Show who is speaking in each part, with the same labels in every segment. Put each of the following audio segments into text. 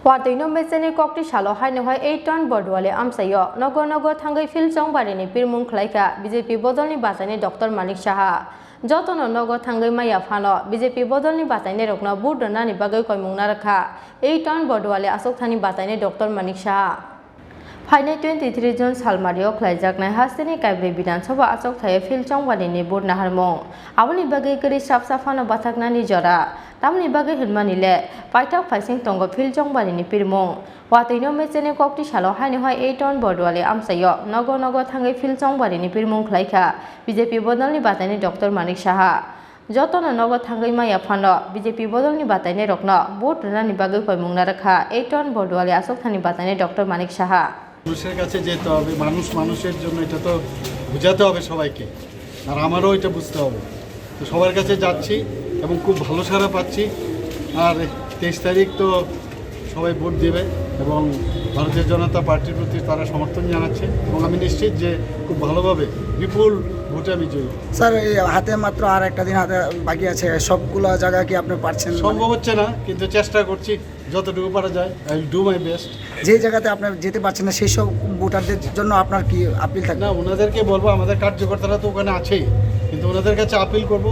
Speaker 1: Watwino Mechenwi Koktisalo Hainoi 8 ton Bordwale Amsayo Nogo thangwi fil Chongbarini Pirmung Khlaikha BJP Bodolni Batani Dr.Manik Saha Jotono Nogo thangwi Maya Phano BJP Bodolni Batani Rokno Budonani Bagai Koimungna Rakha 8 ton Bordwale Asokthani Batani Dr.Manik Saha Phaine 23 June Salmario Khlaijaknai Hastini Kaibre Bidan Sabha Asok Thaye fil Chongbarini Budna Harmong Aboni Bagai Kari Sapsafano Bathaknani Jora Tamni bagai hilmanile paitak phaising tongo fil Chongbarini Pirmung Watwino Mechenwi Koktisalo Hainoi 8 ton Bordwale Amsayo Nogo thangwi fil Chongbarini Pirmung Khlaikha BJP Bodolni Batani Dr.Manik Saha Jotono Nogo thangwi Maya Phano BJP Bodolni Batani Rokno Bot Rani Bagai Koimungna Rakha 8 ton Bordwale Asokthani Batani Dr.Manik Saha
Speaker 2: মানুষের কাছে যেতে হবে মানুষের জন্য এটা তো বুঝাতে হবে সবাইকে আর আমারও এটা বুঝতে হবে তো সবার কাছে যাচ্ছি এবং খুব ভালো সাড়া পাচ্ছি আর 23 তারিখ তো সবাই ভোট দিবে এবং ভারতীয় জনতা পার্টির প্রতি তারা সমর্থন জানাচ্ছে এবং আমি নিশ্চিত যে খুব ভালোভাবে বিপুল ভোটে আমি জয়ী
Speaker 3: স্যার এই হাতে মাত্র আর একটা দিন হাতে বাকি আছে সবগুলো জায়গা কি আপনি পারছেন
Speaker 2: সম্ভব হচ্ছে না কিন্তু চেষ্টা করছি যতটুকু পারা যায় I will do my best
Speaker 3: যে জায়গাতে আপনি যেতে পারছেন না সেই সব ভোটারদের জন্য আপনার কি আপিল থাকে
Speaker 2: না ওনাদেরকে বলবো আমাদের কার্যকর্তারা তো ওখানে আছেই কিন্তু ওনাদের কাছে আপিল করব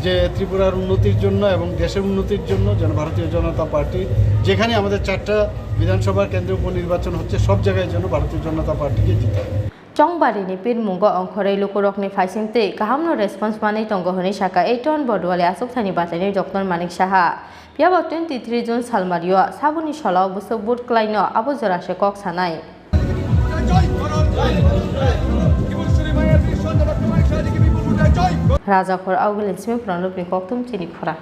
Speaker 2: যে ত্রিপুরার উন্নতির জন্য এবং দেশের উন্নতির জন্য যেন ভারতীয় জনতা পার্টি যেখানে আমাদের 4টা বিধানসভা কেন্দ্রে উপনির্বাচন হচ্ছে সব জায়গায় যেন ভারতীয় জনতা পার্টিকে জিতে
Speaker 1: Chongbarini Pirmung Onkhorei Lukurokni Faisingte Kahamno response Mani Tongohoni Shaka 8 ton Bordwale Asokthani Batani Dr.Manik Saha Piaba 23 June Salmario Sabuni Shala Buso Bud Klaino Abuzora Shekok Sanai Raja for Augulin Smith Pranupni Koktum Chini Khorang